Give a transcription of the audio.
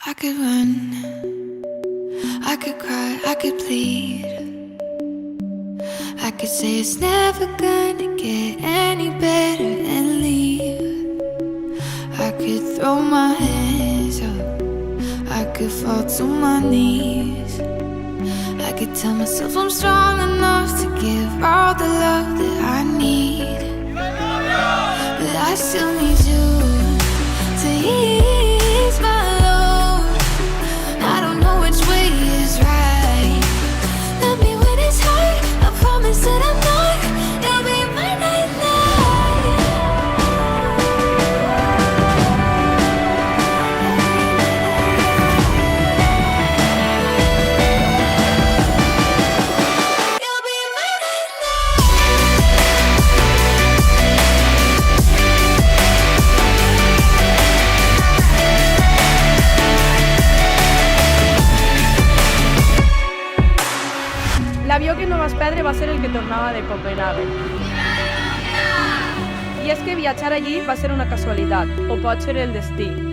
I could run, I could cry, I could plead. I could say it's never gonna get any better and leave. I could throw my hands up, I could fall to my knees. I could tell myself I'm strong enough to give all the love that I need. But I still need you to ease my load. I don't know which way is right. Love me when it's hard, I promise that I'm not. You'll be my nightlight. You'll be my L'avió que no vas perdre va ser el que tornava de Copenhague. I és que viatjar allí va ser una casualitat, o pot ser el destí.